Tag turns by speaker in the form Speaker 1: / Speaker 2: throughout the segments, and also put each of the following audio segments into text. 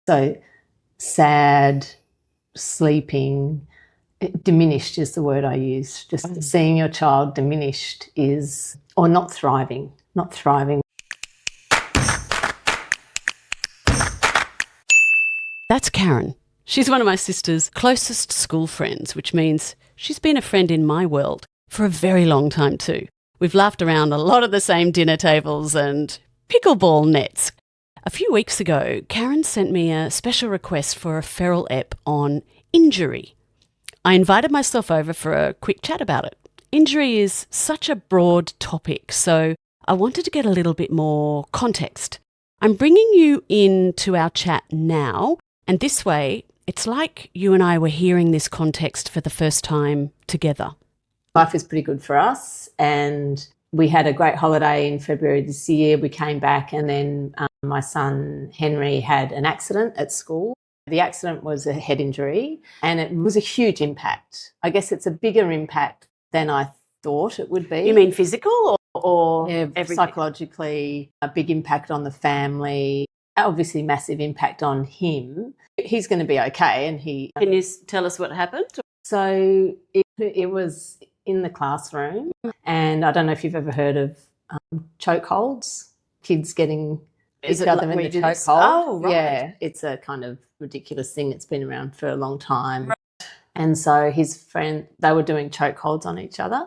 Speaker 1: So sad, sleeping, diminished is the word I use. Just seeing your child diminished is, or not thriving, not thriving.
Speaker 2: That's Karen. She's one of my sister's closest school friends, which means she's been a friend in my world for a very long time too. We've laughed around a lot of the same dinner tables and pickleball nets. A few weeks ago, Karen sent me a special request for a feral ep on injury. I invited myself over for a quick chat about it. Injury is such a broad topic, so I wanted to get a little bit more context. I'm bringing you into our chat now, and this way, it's like you and I were hearing this context for the first time together.
Speaker 1: Life is pretty good for us, and we had a great holiday in February this year. We came back, and then my son Henry had an accident at school. The accident was a head injury, and it was a huge impact. I guess it's a bigger impact than I thought it would be.
Speaker 2: You mean physical or everything?
Speaker 1: Psychologically, a big impact on the family, obviously massive impact on him. He's going to be okay. And
Speaker 2: Can you tell us what happened?
Speaker 1: So it was in the classroom, and I don't know if you've ever heard of chokeholds, kids getting each other in the chokehold.
Speaker 2: Oh, right.
Speaker 1: Yeah, it's a kind of ridiculous thing. It's been around for a long time. Right. And so his friend, they were doing chokeholds on each other.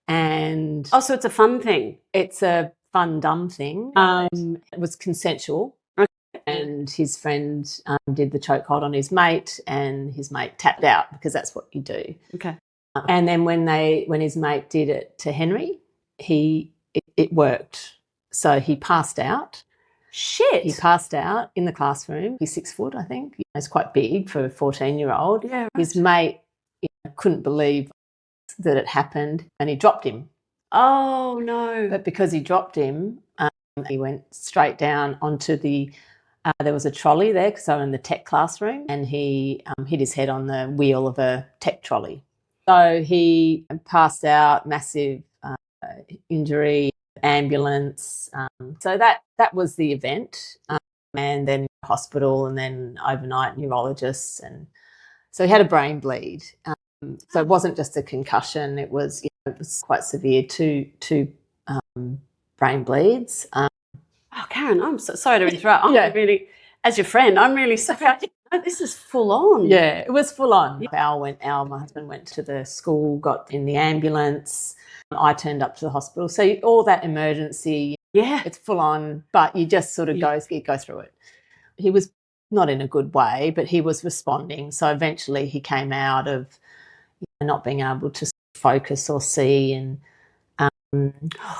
Speaker 1: And
Speaker 2: so it's a fun thing.
Speaker 1: It's a fun, dumb thing. It was consensual. And his friend did the chokehold on his mate, and his mate tapped out because that's what you do.
Speaker 2: Okay.
Speaker 1: And then when his mate did it to Henry, it worked. So he passed out.
Speaker 2: Shit.
Speaker 1: He passed out in the classroom. He's 6 foot, I think. He's quite big for a 14-year-old.
Speaker 2: Yeah, right.
Speaker 1: His mate couldn't believe that it happened, and he dropped him.
Speaker 2: Oh, no.
Speaker 1: But because he dropped him, he went straight down onto the there was a trolley there because they were in the tech classroom, and he hit his head on the wheel of a tech trolley. So he passed out, massive injury, ambulance. So that was the event, and then hospital, and then overnight neurologists, and so he had a brain bleed. So it wasn't just a concussion; it was quite severe. Two brain bleeds.
Speaker 2: Karen, I'm so sorry to interrupt. I'm really, as your friend, I'm really sorry. This is full on.
Speaker 1: Yeah, it was full on. My husband went to the school, got in the ambulance. I turned up to the hospital. So all that emergency, it's full on, but you just sort of go through it. He was not in a good way, but he was responding. So eventually he came out of not being able to focus or see, and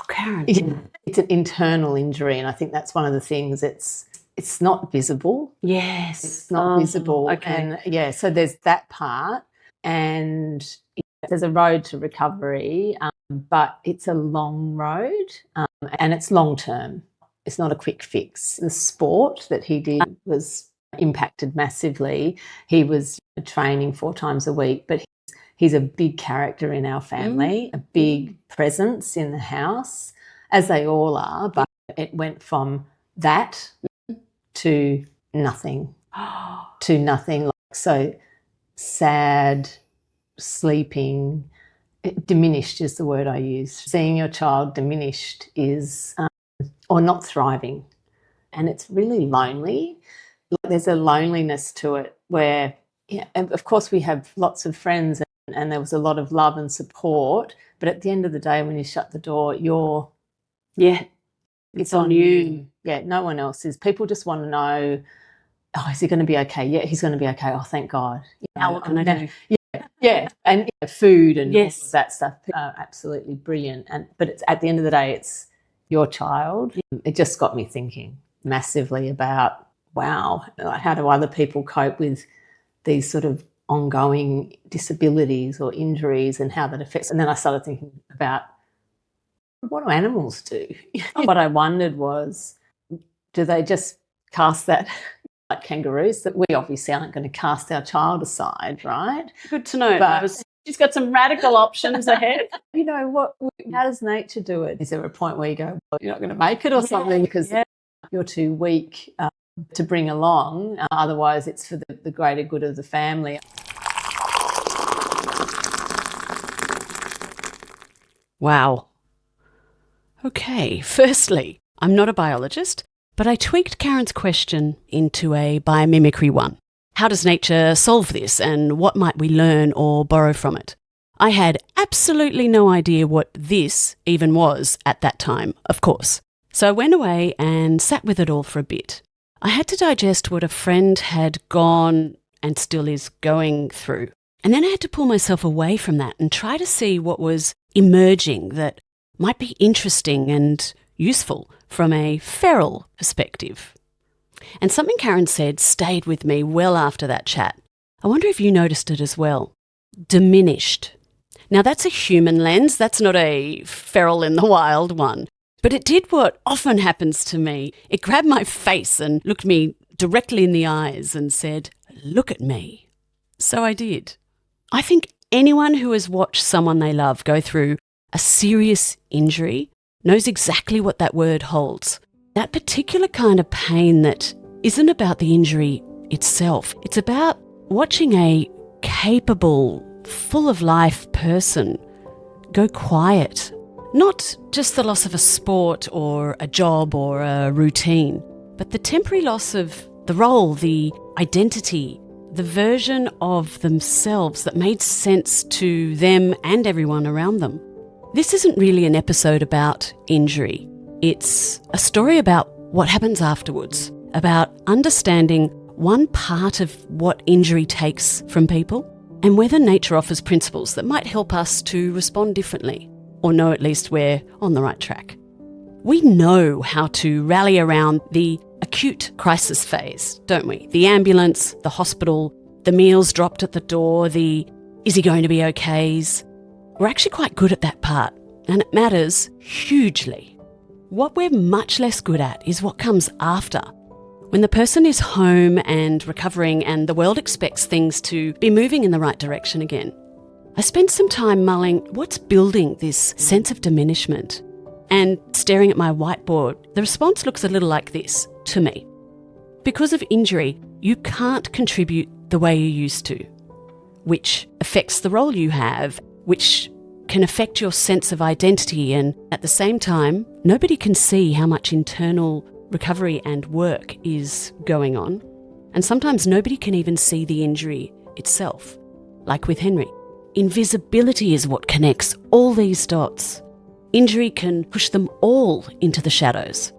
Speaker 2: Karen.
Speaker 1: It's an internal injury, and I think that's one of the things. It's not visible.
Speaker 2: Yes.
Speaker 1: It's not visible.
Speaker 2: Okay.
Speaker 1: And so there's that part, and there's a road to recovery, but it's a long road, and it's long term. It's not a quick fix. The sport that he did was impacted massively. He was training 4 times a week, but he's a big character in our family, a big presence in the house, as they all are, but it went from that to nothing, So sad, sleeping, diminished is the word I use. Seeing your child diminished is, or not thriving. And it's really lonely. There's a loneliness to it where, and of course we have lots of friends, and there was a lot of love and support, but at the end of the day, when you shut the door, it's on you. Yeah, no one else is. People just want to know, is he going to be okay? Yeah, he's going to be okay. Oh, thank God.
Speaker 2: What can I do?
Speaker 1: Yeah, and food and all of that stuff. Absolutely brilliant. But it's at the end of the day, it's your child. It just got me thinking massively about, wow, how do other people cope with these sort of ongoing disabilities or injuries, and how that affects. And then I started thinking about, what do animals do? What I wondered was, do they just cast that, like kangaroos, that we obviously aren't going to cast our child aside, right?
Speaker 2: Good to know. But she's got some radical options ahead.
Speaker 1: How does nature do it? Is there a point where you go, well, you're not going to make it or something because you're too weak? to bring along. Otherwise, it's for the greater good of the family.
Speaker 2: Wow. Okay, firstly, I'm not a biologist, but I tweaked Karen's question into a biomimicry one. How does nature solve this, and what might we learn or borrow from it? I had absolutely no idea what this even was at that time, of course. So I went away and sat with it all for a bit. I had to digest what a friend had gone and still is going through. And then I had to pull myself away from that and try to see what was emerging that might be interesting and useful from a feral perspective. And something Karen said stayed with me well after that chat. I wonder if you noticed it as well. Diminished. Now that's a human lens, that's not a feral in the wild one. But it did what often happens to me. It grabbed my face and looked me directly in the eyes and said, "Look at me." So I did. I think anyone who has watched someone they love go through a serious injury knows exactly what that word holds. That particular kind of pain that isn't about the injury itself. It's about watching a capable, full of life person go quiet. Not just the loss of a sport or a job or a routine, but the temporary loss of the role, the identity, the version of themselves that made sense to them and everyone around them. This isn't really an episode about injury. It's a story about what happens afterwards, about understanding one part of what injury takes from people and whether nature offers principles that might help us to respond differently, or know at least we're on the right track. We know how to rally around the acute crisis phase, don't we? The ambulance, the hospital, the meals dropped at the door, the "is he going to be okays?" We're actually quite good at that part, and it matters hugely. What we're much less good at is what comes after. When the person is home and recovering and the world expects things to be moving in the right direction again. I spent some time mulling what's building this sense of diminishment, and staring at my whiteboard, the response looks a little like this to me. Because of injury, you can't contribute the way you used to, which affects the role you have, which can affect your sense of identity, and at the same time, nobody can see how much internal recovery and work is going on. And sometimes nobody can even see the injury itself, like with Henry. Invisibility is what connects all these dots. Injury can push them all into the shadows.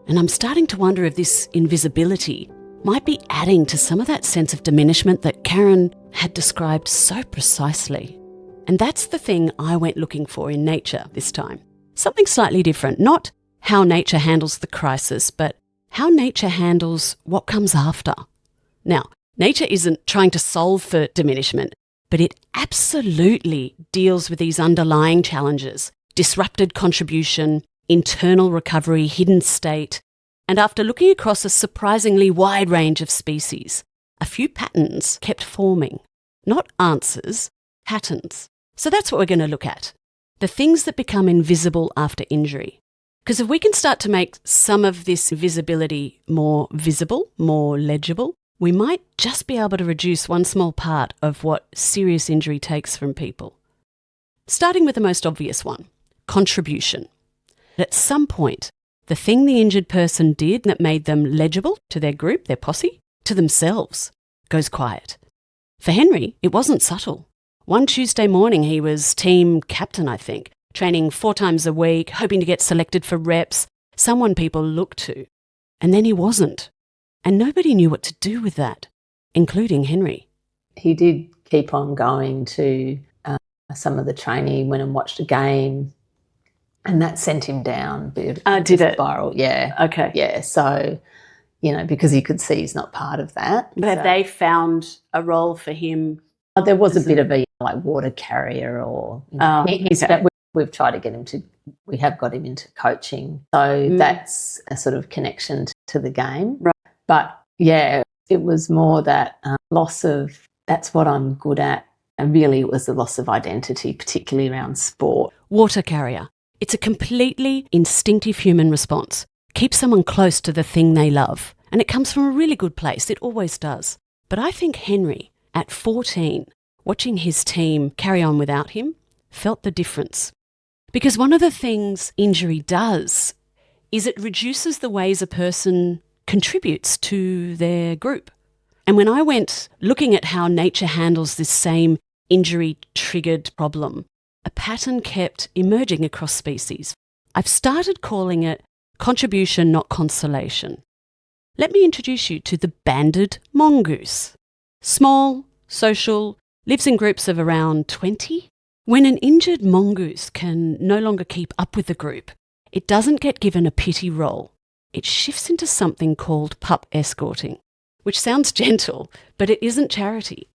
Speaker 2: And I'm starting to wonder if this invisibility might be adding to some of that sense of diminishment that Karen had described so precisely. And that's the thing I went looking for in nature this time. Something slightly different, not how nature handles the crisis, but how nature handles what comes after. Now, nature isn't trying to solve for diminishment, but it absolutely deals with these underlying challenges: disrupted contribution, internal recovery, hidden state. And after looking across a surprisingly wide range of species, a few patterns kept forming. Not answers, patterns. So that's what we're going to look at. The things that become invisible after injury. Because if we can start to make some of this invisibility more visible, more legible, we might just be able to reduce one small part of what serious injury takes from people. Starting with the most obvious one, contribution. At some point, the thing the injured person did that made them legible to their group, their posse, to themselves, goes quiet. For Henry, it wasn't subtle. One Tuesday morning, he was team captain, I think, training 4 times a week, hoping to get selected for reps, someone people looked to. And then he wasn't. And nobody knew what to do with that, including Henry.
Speaker 1: He did keep on going to some of the training. He went and watched a game, and that sent him down a bit.
Speaker 2: Did it?
Speaker 1: Spiral, yeah.
Speaker 2: Okay.
Speaker 1: Yeah, so, because he could see he's not part of that.
Speaker 2: But have they found a role for him?
Speaker 1: There was a bit of a water carrier, or we've tried to get him to. We have got him into coaching, so that's a sort of connection to the game.
Speaker 2: Right.
Speaker 1: But yeah, it was more that loss of that's what I'm good at, and really it was the loss of identity, particularly around sport.
Speaker 2: Water carrier. It's a completely instinctive human response. Keep someone close to the thing they love, And it comes from a really good place. It always does. But I think Henry, at 14, watching his team carry on without him, felt the difference. Because one of the things injury does is it reduces the ways a person contributes to their group. And when I went looking at how nature handles this same injury-triggered problem, a pattern kept emerging across species. I've started calling it contribution, not consolation. Let me introduce you to the banded mongoose. Small, social, lives in groups of around 20. When an injured mongoose can no longer keep up with the group, it doesn't get given a pity role. It shifts into something called pup escorting, which sounds gentle, but it isn't charity.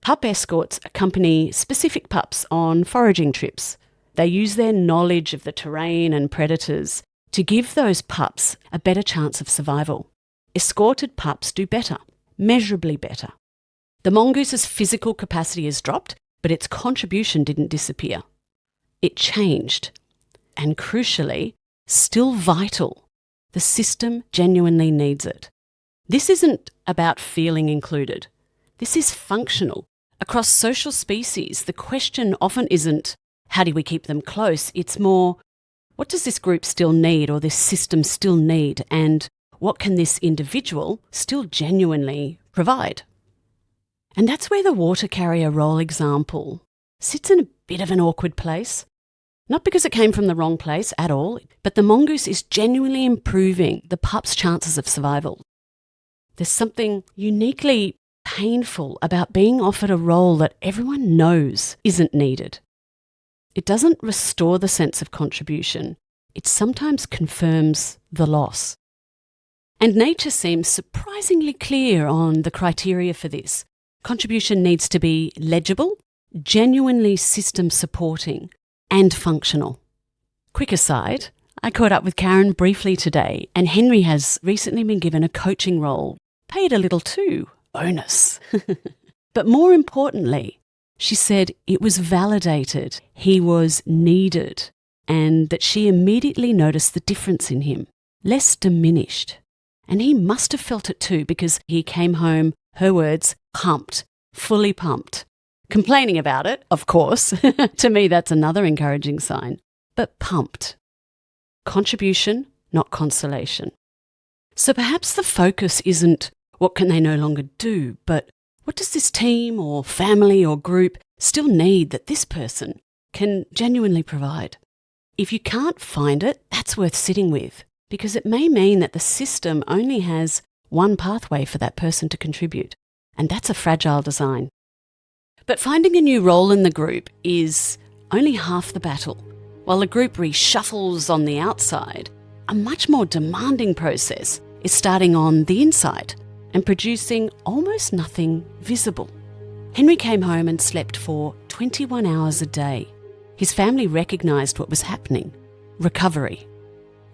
Speaker 2: Pup escorts accompany specific pups on foraging trips. They use their knowledge of the terrain and predators to give those pups a better chance of survival. Escorted pups do better, measurably better. The mongoose's physical capacity has dropped, but its contribution didn't disappear. It changed, and crucially, still vital. The system genuinely needs it. This isn't about feeling included. This is functional. Across social species, the question often isn't, how do we keep them close? It's more, what does this group still need or this system still need? And what can this individual still genuinely provide? And that's where the water carrier role example sits in a bit of an awkward place. Not because it came from the wrong place at all, but the mongoose is genuinely improving the pup's chances of survival. There's something uniquely painful about being offered a role that everyone knows isn't needed. It doesn't restore the sense of contribution. It sometimes confirms the loss. And nature seems surprisingly clear on the criteria for this. Contribution needs to be legible, genuinely system supporting, and functional. Quick aside, I caught up with Karen briefly today, and Henry has recently been given a coaching role, paid a little too. Bonus. But more importantly, she said it was validated, he was needed, and that she immediately noticed the difference in him, less diminished. And he must have felt it too, because he came home, her words, pumped, fully pumped. Complaining about it, of course. To me, that's another encouraging sign. But pumped. Contribution, not consolation. So perhaps the focus isn't what can they no longer do, but what does this team or family or group still need that this person can genuinely provide? If you can't find it, that's worth sitting with, because it may mean that the system only has one pathway for that person to contribute, and that's a fragile design. But finding a new role in the group is only half the battle. While the group reshuffles on the outside, a much more demanding process is starting on the inside and producing almost nothing visible. Henry came home and slept for 21 hours a day. His family recognised what was happening, recovery.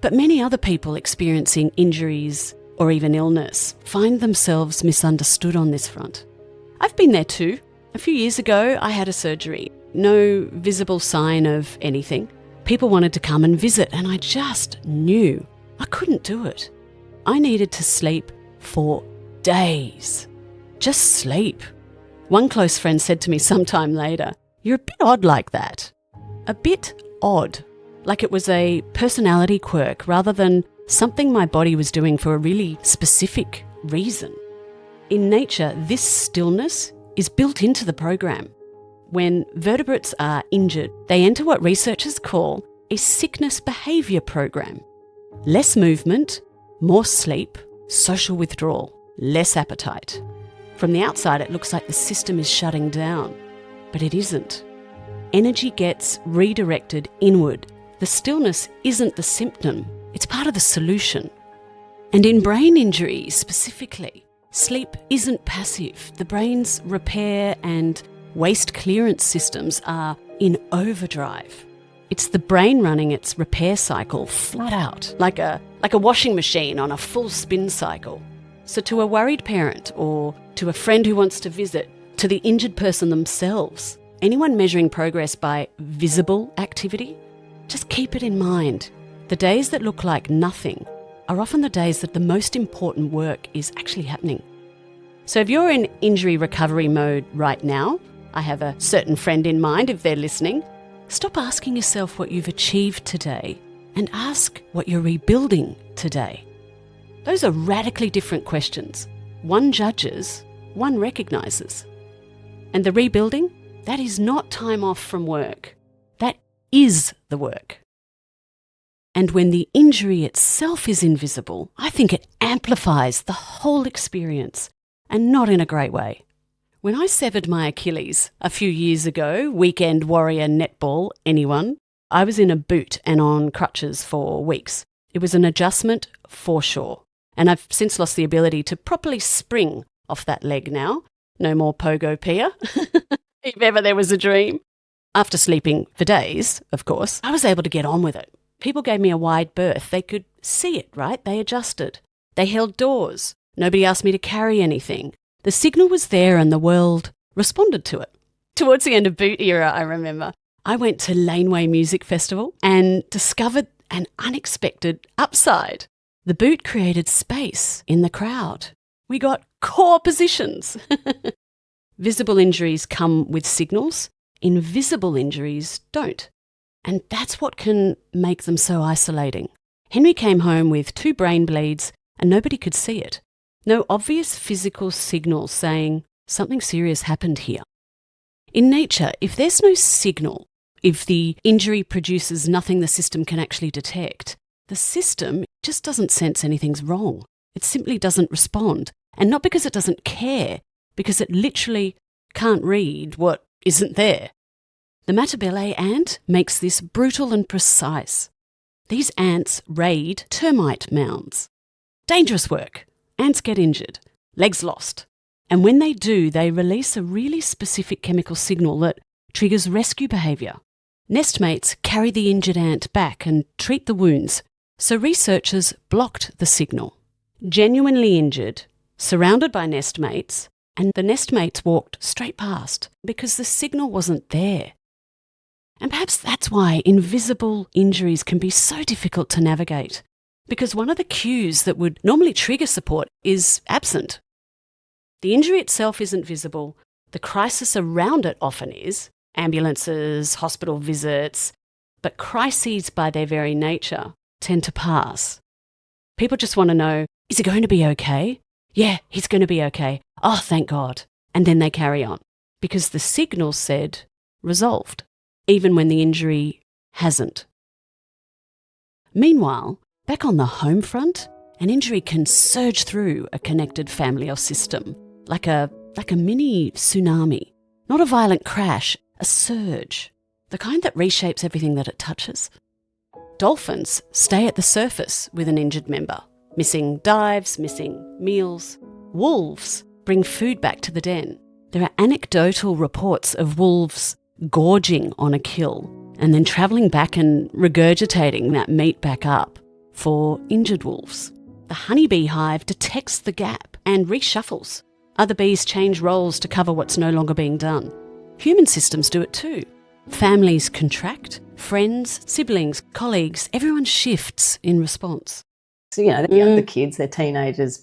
Speaker 2: But many other people experiencing injuries or even illness find themselves misunderstood on this front. I've been there too. A few years ago, I had a surgery. No visible sign of anything. People wanted to come and visit, and I just knew I couldn't do it. I needed to sleep for days. Just sleep. One close friend said to me sometime later, "You're a bit odd like that." A bit odd. Like it was a personality quirk rather than something my body was doing for a really specific reason. In nature, this stillness is built into the program. When vertebrates are injured, they enter what researchers call a Sickness Behaviour Program. Less movement, more sleep, social withdrawal, less appetite. From the outside, it looks like the system is shutting down, but it isn't. Energy gets redirected inward. The stillness isn't the symptom, it's part of the solution. And in brain injury specifically, sleep isn't passive. The brain's repair and waste clearance systems are in overdrive. It's the brain running its repair cycle flat out, like a washing machine on a full spin cycle. So to a worried parent or to a friend who wants to visit, to the injured person themselves, anyone measuring progress by visible activity, just keep it in mind. The days that look like nothing are often the days that the most important work is actually happening. So if you're in injury recovery mode right now, I have a certain friend in mind if they're listening, stop asking yourself what you've achieved today and ask what you're rebuilding today. Those are radically different questions. One judges, one recognises. And the rebuilding, that is not time off from work. That is the work. And when the injury itself is invisible, I think it amplifies the whole experience, and not in a great way. When I severed my Achilles a few years ago, weekend warrior netball, anyone, I was in a boot and on crutches for weeks. It was an adjustment for sure. And I've since lost the ability to properly spring off that leg now. No more pogo Pia, if ever there was a dream. After sleeping for days, of course, I was able to get on with it. People gave me a wide berth. They could see it, right? They adjusted. They held doors. Nobody asked me to carry anything. The signal was there and the world responded to it. Towards the end of boot era, I remember, I went to Laneway Music Festival and discovered an unexpected upside. The boot created space in the crowd. We got core positions. Visible injuries come with signals. Invisible injuries don't. And that's what can make them so isolating. Henry came home with 2 brain bleeds and nobody could see it. No obvious physical signal saying something serious happened here. In nature, if there's no signal, if the injury produces nothing the system can actually detect, the system just doesn't sense anything's wrong. It simply doesn't respond. And not because it doesn't care, because it literally can't read what isn't there. The Matabele ant makes this brutal and precise. These ants raid termite mounds. Dangerous work. Ants get injured, legs lost. And when they do, they release a really specific chemical signal that triggers rescue behaviour. Nestmates carry the injured ant back and treat the wounds, so researchers blocked the signal. Genuinely injured, surrounded by nestmates, and the nestmates walked straight past because the signal wasn't there. And perhaps that's why invisible injuries can be so difficult to navigate, because one of the cues that would normally trigger support is absent. The injury itself isn't visible, the crisis around it often is, ambulances, hospital visits, but crises by their very nature tend to pass. People just want to know, is he going to be okay? Yeah, he's going to be okay. Oh, thank God. And then they carry on, because the signal said resolved, even when the injury hasn't. Meanwhile, back on the home front, an injury can surge through a connected family or system, like a mini tsunami. Not a violent crash, a surge, the kind that reshapes everything that it touches. Dolphins stay at the surface with an injured member, missing dives, missing meals. Wolves bring food back to the den. There are anecdotal reports of wolves gorging on a kill and then travelling back and regurgitating that meat back up for injured wolves. The honeybee hive detects the gap and reshuffles. Other bees change roles to cover what's no longer being done. Human systems do it too. Families contract, friends, siblings, colleagues, everyone shifts in response.
Speaker 1: So, the kids, they're teenagers,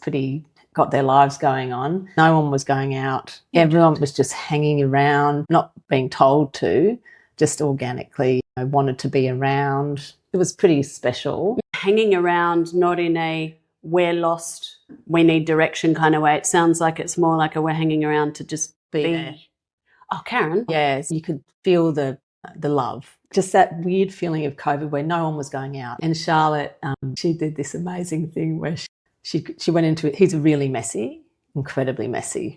Speaker 1: got their lives going on. No one was going out. Everyone was just hanging around, not being told to, just organically wanted to be around. It was pretty special.
Speaker 2: Hanging around, not in a we're lost, we need direction kind of way. It sounds like it's more like we're hanging around to just be there. Oh, Karen.
Speaker 1: Yes, you could feel the love. Just that weird feeling of COVID where no one was going out. And Charlotte, she did this amazing thing where she went into it. He's really messy, incredibly messy.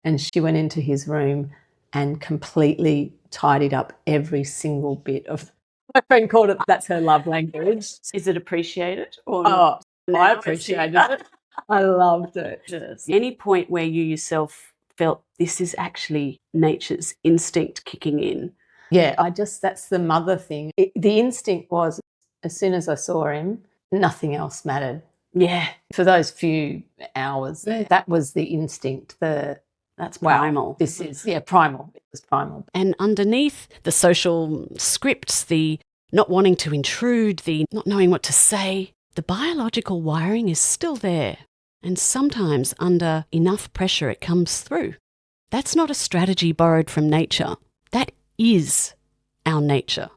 Speaker 1: And she went into his room and completely tidied up every single bit of, my friend called it, that's her love language.
Speaker 2: Is it appreciated? Or
Speaker 1: oh, I appreciated it. I loved it.
Speaker 2: Any point where you yourself felt this is actually nature's instinct kicking in?
Speaker 1: Yeah, that's the mother thing. The instinct was, as soon as I saw him, nothing else mattered.
Speaker 2: Yeah.
Speaker 1: For those few hours, that was the instinct.
Speaker 2: That's primal.
Speaker 1: Wow, this is, primal. It was primal.
Speaker 2: And underneath the social scripts, the not wanting to intrude, the not knowing what to say, the biological wiring is still there, and sometimes under enough pressure it comes through. That's not a strategy borrowed from nature. That is our nature.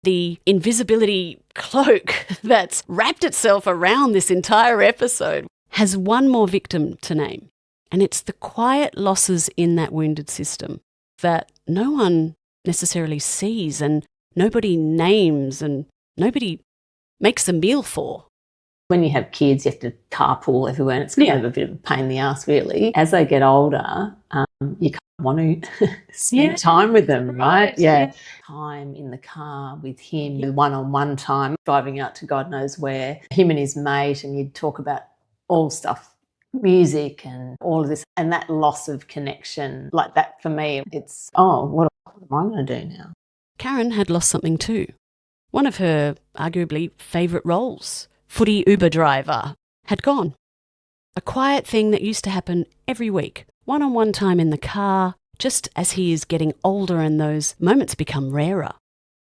Speaker 2: The invisibility cloak that's wrapped itself around this entire episode has one more victim to name, and it's the quiet losses in that wounded system that no one necessarily sees and nobody names and nobody makes a meal for.
Speaker 1: When you have kids, you have to carpool everywhere, and it's kind of a bit of a pain in the ass, really. As they get older, you kind of want to spend time with them, right? Yeah. Time in the car with him, one-on-one time, driving out to God knows where, him and his mate, and you'd talk about all stuff, music and all of this, and that loss of connection, like that for me, it's, what am I going to do now?
Speaker 2: Karen had lost something too. One of her arguably favourite roles, footy Uber driver, had gone. A quiet thing that used to happen every week, one-on-one time in the car, just as he is getting older and those moments become rarer.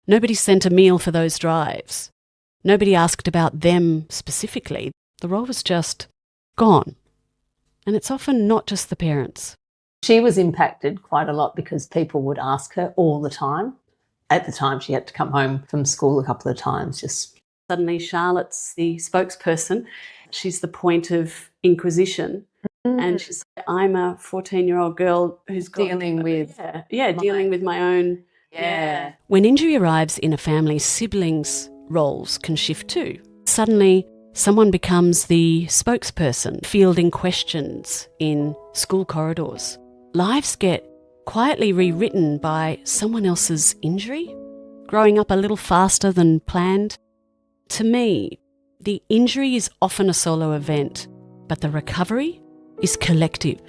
Speaker 2: Nobody sent a meal for those drives. Nobody asked about them specifically. The role was just gone. And it's often not just the parents.
Speaker 1: She was impacted quite a lot because people would ask her all the time. At the time, she had to come home from school a couple of times. Just
Speaker 2: suddenly Charlotte's the spokesperson. She's the point of inquisition. And she's like, I'm a 14-year-old girl who's
Speaker 1: dealing with
Speaker 2: dealing with my own. Yeah. When injury arrives in a family, siblings' roles can shift too. Suddenly, someone becomes the spokesperson, fielding questions in school corridors. Lives get quietly rewritten by someone else's injury, growing up a little faster than planned. To me, the injury is often a solo event, but the recovery is collective.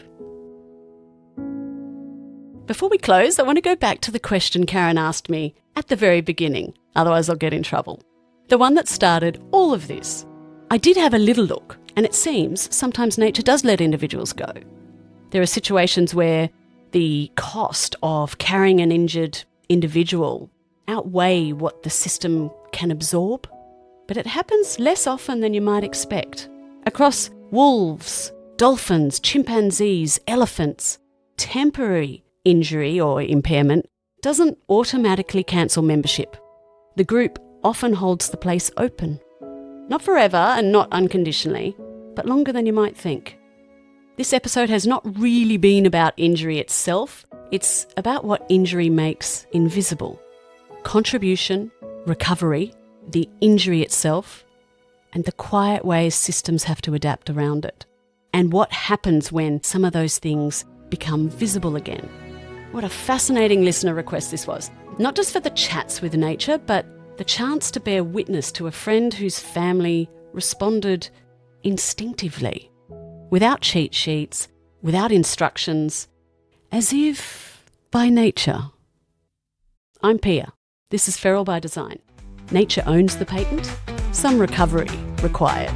Speaker 2: Before we close, I want to go back to the question Karen asked me at the very beginning, otherwise I'll get in trouble. The one that started all of this. I did have a little look, and it seems sometimes nature does let individuals go. There are situations where the cost of carrying an injured individual outweigh what the system can absorb, but it happens less often than you might expect. Across wolves, dolphins, chimpanzees, elephants, temporary injury or impairment doesn't automatically cancel membership. The group often holds the place open. Not forever and not unconditionally, but longer than you might think. This episode has not really been about injury itself. It's about what injury makes invisible. Contribution, recovery, the injury itself, and the quiet ways systems have to adapt around it. And what happens when some of those things become visible again. What a fascinating listener request this was. Not just for the chats with nature, but the chance to bear witness to a friend whose family responded instinctively, without cheat sheets, without instructions, as if by nature. I'm Pia. This is Feral by Design. Nature owns the patent, some recovery required.